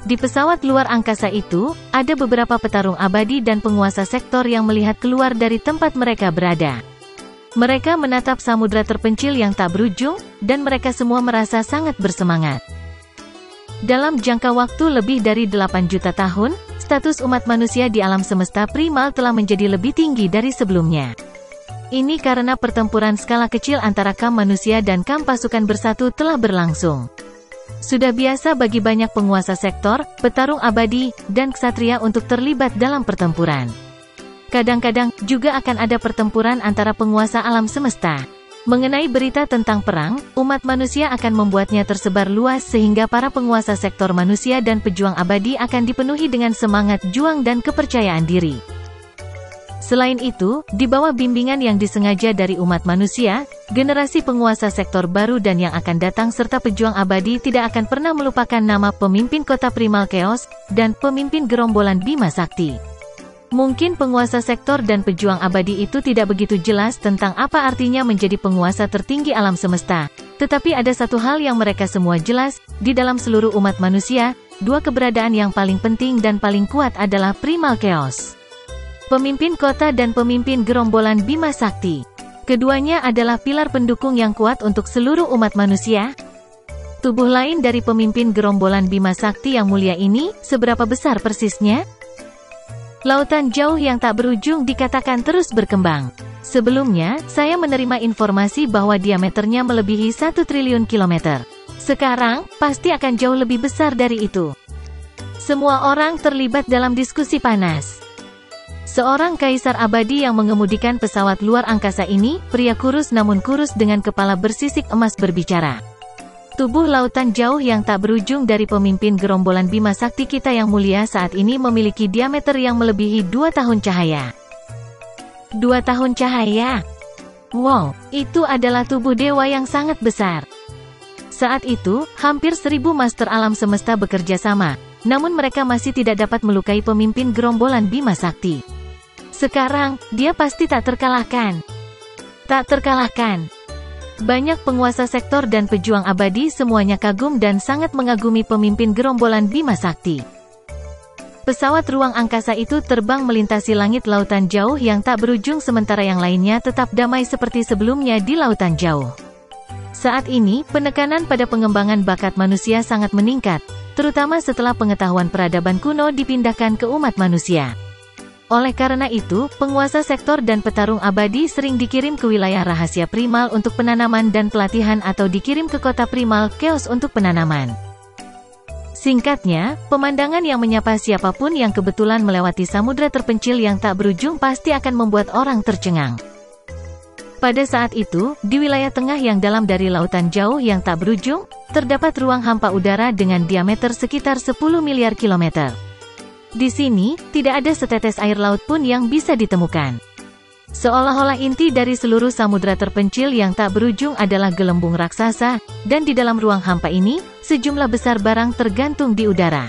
Di pesawat luar angkasa itu, ada beberapa petarung abadi dan penguasa sektor yang melihat keluar dari tempat mereka berada. Mereka menatap samudra terpencil yang tak berujung, dan mereka semua merasa sangat bersemangat. Dalam jangka waktu lebih dari 8 juta tahun, status umat manusia di alam semesta primal telah menjadi lebih tinggi dari sebelumnya. Ini karena pertempuran skala kecil antara kamp manusia dan kamp pasukan bersatu telah berlangsung. Sudah biasa bagi banyak penguasa sektor, petarung abadi, dan ksatria untuk terlibat dalam pertempuran. Kadang-kadang, juga akan ada pertempuran antara penguasa alam semesta. Mengenai berita tentang perang, umat manusia akan membuatnya tersebar luas sehingga para penguasa sektor manusia dan pejuang abadi akan dipenuhi dengan semangat juang dan kepercayaan diri. Selain itu, di bawah bimbingan yang disengaja dari umat manusia, generasi penguasa sektor baru dan yang akan datang serta pejuang abadi tidak akan pernah melupakan nama pemimpin kota primal chaos, dan pemimpin gerombolan Bima Sakti. Mungkin penguasa sektor dan pejuang abadi itu tidak begitu jelas tentang apa artinya menjadi penguasa tertinggi alam semesta, Tetapi ada satu hal yang mereka semua jelas, di dalam seluruh umat manusia, dua keberadaan yang paling penting dan paling kuat adalah Primal Chaos. Pemimpin kota dan pemimpin gerombolan Bima Sakti. Keduanya adalah pilar pendukung yang kuat untuk seluruh umat manusia. Tubuh lain dari pemimpin gerombolan Bima Sakti yang mulia ini, seberapa besar persisnya? Lautan jauh yang tak berujung dikatakan terus berkembang. Sebelumnya, saya menerima informasi bahwa diameternya melebihi 1 triliun kilometer. Sekarang, pasti akan jauh lebih besar dari itu. Semua orang terlibat dalam diskusi panas. Seorang kaisar abadi yang mengemudikan pesawat luar angkasa ini, pria kurus namun kurus dengan kepala bersisik emas berbicara. Tubuh lautan jauh yang tak berujung dari pemimpin gerombolan Bima Sakti kita yang mulia saat ini memiliki diameter yang melebihi 2 tahun cahaya. 2 tahun cahaya? Wow, itu adalah tubuh dewa yang sangat besar. Saat itu, hampir 1000 master alam semesta bekerja sama, namun mereka masih tidak dapat melukai pemimpin gerombolan Bima Sakti. Sekarang, dia pasti tak terkalahkan. Tak terkalahkan. Banyak penguasa sektor dan pejuang abadi semuanya kagum dan sangat mengagumi pemimpin gerombolan Bima Sakti. Pesawat ruang angkasa itu terbang melintasi langit lautan jauh yang tak berujung sementara yang lainnya tetap damai seperti sebelumnya di lautan jauh. Saat ini, penekanan pada pengembangan bakat manusia sangat meningkat, terutama setelah pengetahuan peradaban kuno dipindahkan ke umat manusia. Oleh karena itu, penguasa sektor dan petarung abadi sering dikirim ke wilayah rahasia primal untuk penanaman dan pelatihan atau dikirim ke kota primal chaos untuk penanaman. Singkatnya, pemandangan yang menyapa siapapun yang kebetulan melewati samudra terpencil yang tak berujung pasti akan membuat orang tercengang. Pada saat itu, di wilayah tengah yang dalam dari lautan jauh yang tak berujung, terdapat ruang hampa udara dengan diameter sekitar 10 miliar kilometer. Di sini, tidak ada setetes air laut pun yang bisa ditemukan. Seolah-olah inti dari seluruh samudra terpencil yang tak berujung adalah gelembung raksasa, dan di dalam ruang hampa ini, sejumlah besar barang tergantung di udara.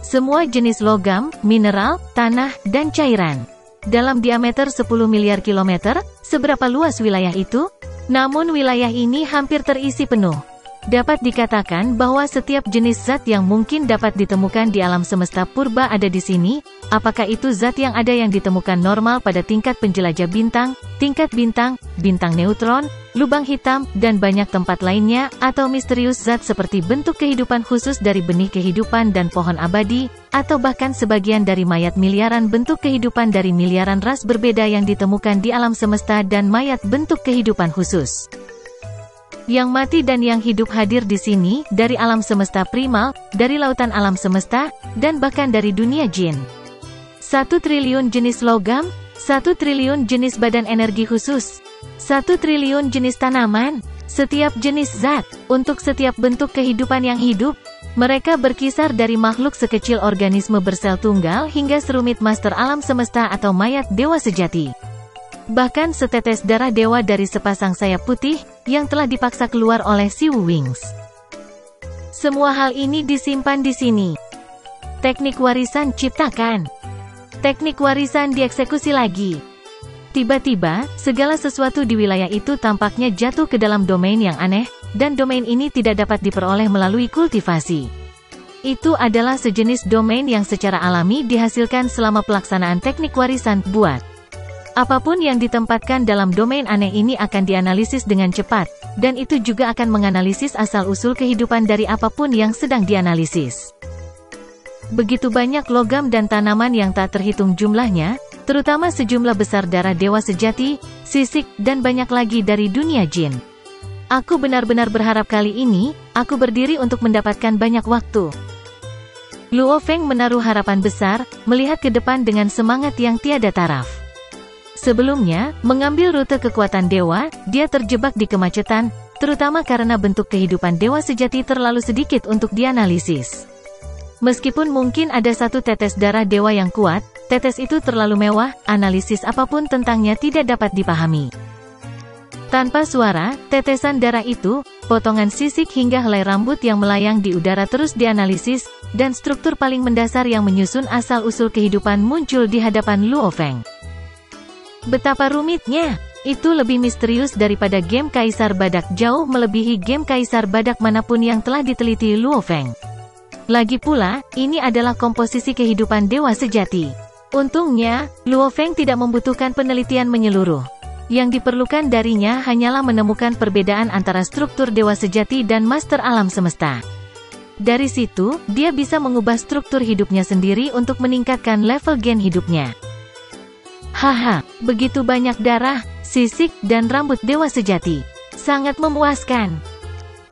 Semua jenis logam, mineral, tanah, dan cairan. Dalam diameter 10 miliar kilometer, seberapa luas wilayah itu? Namun wilayah ini hampir terisi penuh. Dapat dikatakan bahwa setiap jenis zat yang mungkin dapat ditemukan di alam semesta purba ada di sini. Apakah itu zat yang ada yang ditemukan normal pada tingkat penjelajah bintang, tingkat bintang, bintang neutron, lubang hitam, dan banyak tempat lainnya, atau misterius zat seperti bentuk kehidupan khusus dari benih kehidupan dan pohon abadi, atau bahkan sebagian dari mayat miliaran bentuk kehidupan dari miliaran ras berbeda yang ditemukan di alam semesta dan mayat bentuk kehidupan khusus. Yang mati dan yang hidup hadir di sini, dari alam semesta primal, dari lautan alam semesta, dan bahkan dari dunia jin. 1 triliun jenis logam, 1 triliun jenis badan energi khusus, 1 triliun jenis tanaman, setiap jenis zat, untuk setiap bentuk kehidupan yang hidup. Mereka berkisar dari makhluk sekecil organisme bersel tunggal hingga serumit master alam semesta atau mayat dewa sejati. Bahkan setetes darah dewa dari sepasang sayap putih, yang telah dipaksa keluar oleh si Wu Wings. Semua hal ini disimpan di sini. Teknik warisan ciptakan. Teknik warisan dieksekusi lagi. Tiba-tiba, segala sesuatu di wilayah itu tampaknya jatuh ke dalam domain yang aneh, dan domain ini tidak dapat diperoleh melalui kultivasi. Itu adalah sejenis domain yang secara alami dihasilkan selama pelaksanaan teknik warisan buat. Apapun yang ditempatkan dalam domain aneh ini akan dianalisis dengan cepat, dan itu juga akan menganalisis asal-usul kehidupan dari apapun yang sedang dianalisis. Begitu banyak logam dan tanaman yang tak terhitung jumlahnya, terutama sejumlah besar darah dewa sejati, sisik, dan banyak lagi dari dunia jin. Aku benar-benar berharap kali ini, aku berdiri untuk mendapatkan banyak waktu. Luo Feng menaruh harapan besar, melihat ke depan dengan semangat yang tiada taraf. Sebelumnya, mengambil rute kekuatan dewa, dia terjebak di kemacetan, terutama karena bentuk kehidupan dewa sejati terlalu sedikit untuk dianalisis. Meskipun mungkin ada satu tetes darah dewa yang kuat, tetes itu terlalu mewah, analisis apapun tentangnya tidak dapat dipahami. Tanpa suara, tetesan darah itu, potongan sisik hingga helai rambut yang melayang di udara terus dianalisis, dan struktur paling mendasar yang menyusun asal-usul kehidupan muncul di hadapan Luo Feng. Betapa rumitnya! Itu lebih misterius daripada game Kaisar Badak, jauh melebihi game Kaisar Badak manapun yang telah diteliti Luo Feng. Lagi pula, ini adalah komposisi kehidupan dewa sejati. Untungnya, Luo Feng tidak membutuhkan penelitian menyeluruh. Yang diperlukan darinya hanyalah menemukan perbedaan antara struktur dewa sejati dan master alam semesta. Dari situ, dia bisa mengubah struktur hidupnya sendiri untuk meningkatkan level gen hidupnya. Haha, begitu banyak darah, sisik, dan rambut dewa sejati. Sangat memuaskan.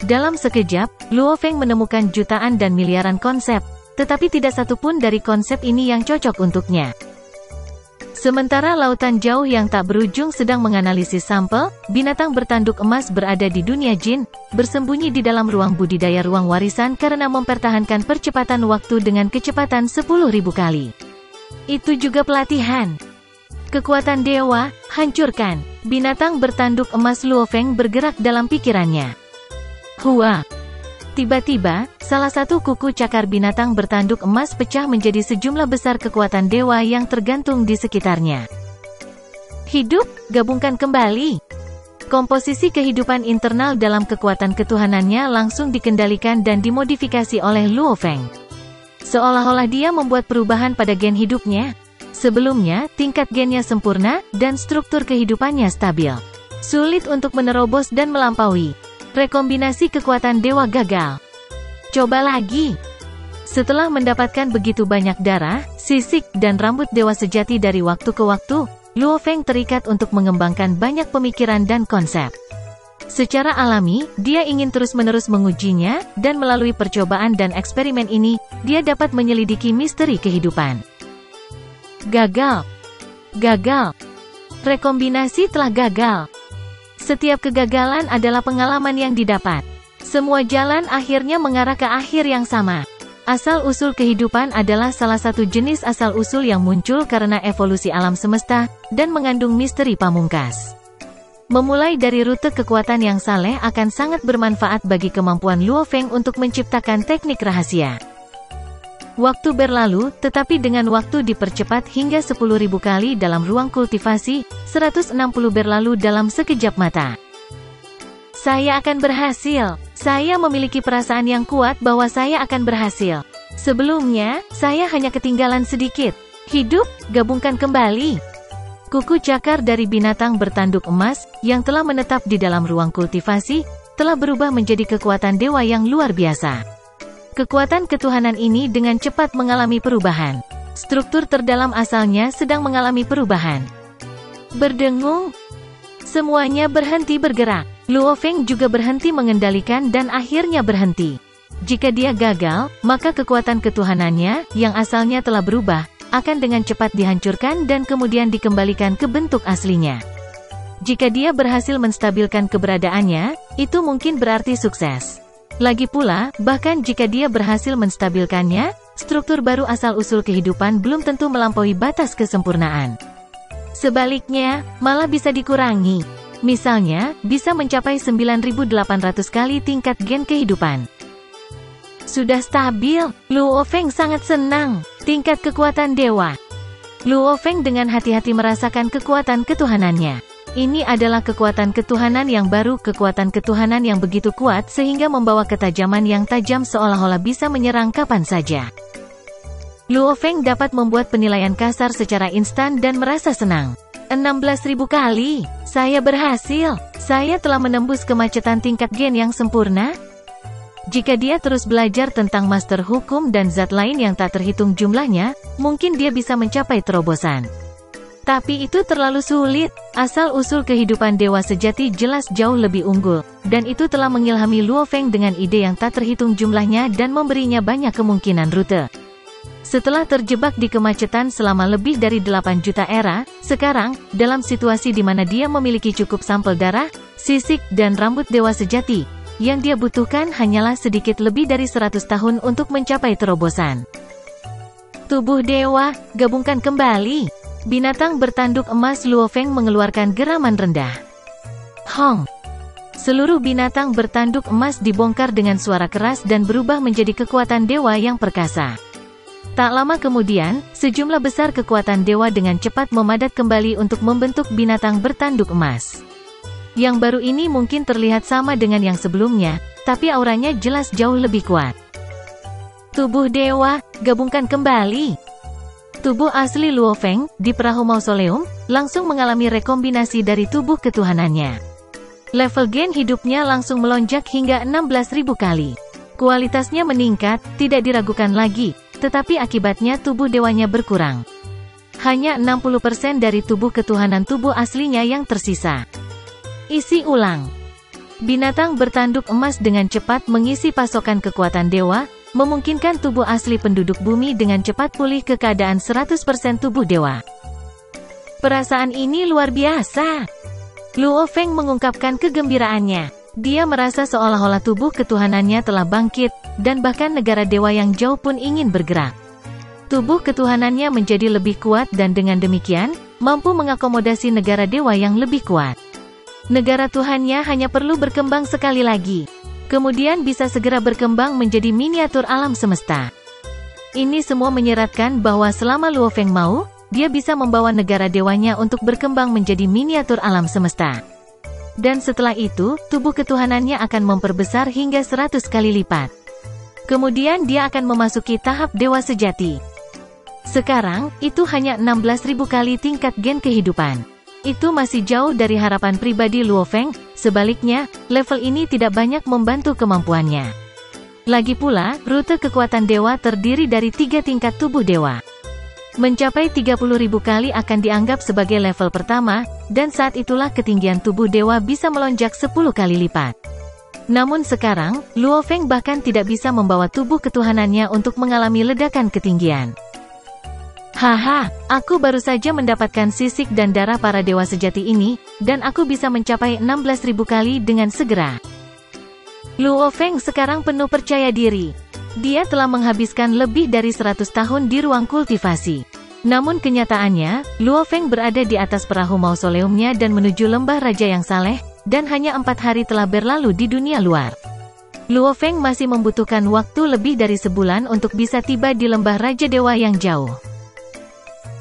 Dalam sekejap, Luo Feng menemukan jutaan dan miliaran konsep, tetapi tidak satupun dari konsep ini yang cocok untuknya. Sementara lautan jauh yang tak berujung sedang menganalisis sampel, binatang bertanduk emas berada di dunia jin, bersembunyi di dalam ruang budidaya ruang warisan karena mempertahankan percepatan waktu dengan kecepatan 10.000 kali. Itu juga pelatihan. Kekuatan dewa, hancurkan. Binatang bertanduk emas Luo Feng bergerak dalam pikirannya. Hua. Tiba-tiba, salah satu kuku cakar binatang bertanduk emas pecah menjadi sejumlah besar kekuatan dewa yang tergantung di sekitarnya. Hidup, gabungkan kembali. Komposisi kehidupan internal dalam kekuatan ketuhanannya langsung dikendalikan dan dimodifikasi oleh Luo Feng. Seolah-olah dia membuat perubahan pada gen hidupnya. Sebelumnya, tingkat gennya sempurna, dan struktur kehidupannya stabil. Sulit untuk menerobos dan melampaui. Rekombinasi kekuatan dewa gagal. Coba lagi. Setelah mendapatkan begitu banyak darah, sisik, dan rambut dewa sejati dari waktu ke waktu, Luo Feng terikat untuk mengembangkan banyak pemikiran dan konsep. Secara alami, dia ingin terus-menerus mengujinya, dan melalui percobaan dan eksperimen ini, dia dapat menyelidiki misteri kehidupan. Gagal. Gagal. Rekombinasi telah gagal. Setiap kegagalan adalah pengalaman yang didapat. Semua jalan akhirnya mengarah ke akhir yang sama. Asal-usul kehidupan adalah salah satu jenis asal-usul yang muncul karena evolusi alam semesta, dan mengandung misteri pamungkas. Memulai dari rute kekuatan yang saleh akan sangat bermanfaat bagi kemampuan Luo Feng untuk menciptakan teknik rahasia. Waktu berlalu, tetapi dengan waktu dipercepat hingga 10.000 kali dalam ruang kultivasi, 160 berlalu dalam sekejap mata. Saya akan berhasil. Saya memiliki perasaan yang kuat bahwa saya akan berhasil. Sebelumnya, saya hanya ketinggalan sedikit. Hidup, gabungkan kembali. Kuku cakar dari binatang bertanduk emas, yang telah menetap di dalam ruang kultivasi, telah berubah menjadi kekuatan dewa yang luar biasa. Kekuatan ketuhanan ini dengan cepat mengalami perubahan. Struktur terdalam asalnya sedang mengalami perubahan. Berdengung. Semuanya berhenti bergerak. Luo Feng juga berhenti mengendalikan dan akhirnya berhenti. Jika dia gagal, maka kekuatan ketuhanannya, yang asalnya telah berubah, akan dengan cepat dihancurkan dan kemudian dikembalikan ke bentuk aslinya. Jika dia berhasil menstabilkan keberadaannya, itu mungkin berarti sukses. Lagi pula, bahkan jika dia berhasil menstabilkannya, struktur baru asal-usul kehidupan belum tentu melampaui batas kesempurnaan. Sebaliknya, malah bisa dikurangi. Misalnya, bisa mencapai 9.800 kali tingkat gen kehidupan. Sudah stabil, Luo Feng sangat senang. Tingkat kekuatan dewa. Luo Feng dengan hati-hati merasakan kekuatan ketuhanannya. Ini adalah kekuatan ketuhanan yang baru, kekuatan ketuhanan yang begitu kuat sehingga membawa ketajaman yang tajam seolah-olah bisa menyerang kapan saja. Luo Feng dapat membuat penilaian kasar secara instan dan merasa senang. 16.000 kali, saya berhasil. Saya telah menembus kemacetan tingkat gen yang sempurna. Jika dia terus belajar tentang master hukum dan zat lain yang tak terhitung jumlahnya, mungkin dia bisa mencapai terobosan. Tapi itu terlalu sulit. Asal-usul kehidupan dewa sejati jelas jauh lebih unggul, dan itu telah mengilhami Luo Feng dengan ide yang tak terhitung jumlahnya dan memberinya banyak kemungkinan rute. Setelah terjebak di kemacetan selama lebih dari 8 juta era, sekarang, dalam situasi di mana dia memiliki cukup sampel darah, sisik, dan rambut dewa sejati, yang dia butuhkan hanyalah sedikit lebih dari 100 tahun untuk mencapai terobosan. Tubuh dewa, gabungkan kembali. Binatang bertanduk emas Luo Feng mengeluarkan geraman rendah. Hong. Seluruh binatang bertanduk emas dibongkar dengan suara keras dan berubah menjadi kekuatan dewa yang perkasa. Tak lama kemudian, sejumlah besar kekuatan dewa dengan cepat memadat kembali untuk membentuk binatang bertanduk emas. Yang baru ini mungkin terlihat sama dengan yang sebelumnya, tapi auranya jelas jauh lebih kuat. Tubuh dewa, gabungkan kembali. Tubuh asli Luo Feng, di perahu mausoleum, langsung mengalami rekombinasi dari tubuh ketuhanannya. Level gen hidupnya langsung melonjak hingga 16.000 kali. Kualitasnya meningkat, tidak diragukan lagi, tetapi akibatnya tubuh dewanya berkurang. Hanya 60% dari tubuh ketuhanan tubuh aslinya yang tersisa. Isi ulang. Binatang bertanduk emas dengan cepat mengisi pasokan kekuatan dewa, memungkinkan tubuh asli penduduk bumi dengan cepat pulih ke keadaan 100% tubuh dewa. Perasaan ini luar biasa. Luo Feng mengungkapkan kegembiraannya. Dia merasa seolah-olah tubuh ketuhanannya telah bangkit, dan bahkan negara dewa yang jauh pun ingin bergerak. Tubuh ketuhanannya menjadi lebih kuat dan dengan demikian, mampu mengakomodasi negara dewa yang lebih kuat. Negara Tuhannya hanya perlu berkembang sekali lagi. Kemudian bisa segera berkembang menjadi miniatur alam semesta. Ini semua menyeratkan bahwa selama Luo Feng mau, dia bisa membawa negara dewanya untuk berkembang menjadi miniatur alam semesta. Dan setelah itu, tubuh ketuhanannya akan memperbesar hingga 100 kali lipat. Kemudian dia akan memasuki tahap dewa sejati. Sekarang, itu hanya 16.000 kali tingkat gen kehidupan. Itu masih jauh dari harapan pribadi Luo Feng, sebaliknya, level ini tidak banyak membantu kemampuannya. Lagi pula, rute kekuatan dewa terdiri dari 3 tingkat tubuh dewa. Mencapai 30.000 kali akan dianggap sebagai level pertama, dan saat itulah ketinggian tubuh dewa bisa melonjak 10 kali lipat. Namun sekarang, Luo Feng bahkan tidak bisa membawa tubuh ketuhanannya untuk mengalami ledakan ketinggian. Haha, aku baru saja mendapatkan sisik dan darah para dewa sejati ini, dan aku bisa mencapai 16.000 kali dengan segera. Luo Feng sekarang penuh percaya diri. Dia telah menghabiskan lebih dari 100 tahun di ruang kultivasi. Namun kenyataannya, Luo Feng berada di atas perahu mausoleumnya dan menuju lembah raja yang saleh, dan hanya 4 hari telah berlalu di dunia luar. Luo Feng masih membutuhkan waktu lebih dari sebulan untuk bisa tiba di lembah raja dewa yang jauh.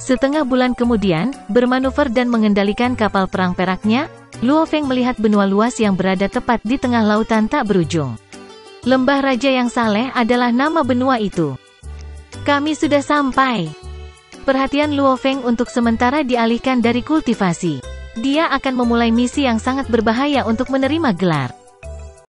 Setengah bulan kemudian, bermanuver dan mengendalikan kapal perang peraknya, Luo Feng melihat benua luas yang berada tepat di tengah lautan tak berujung. Lembah Raja yang Saleh adalah nama benua itu. Kami sudah sampai. Perhatian Luo Feng untuk sementara dialihkan dari kultivasi. Dia akan memulai misi yang sangat berbahaya untuk menerima gelar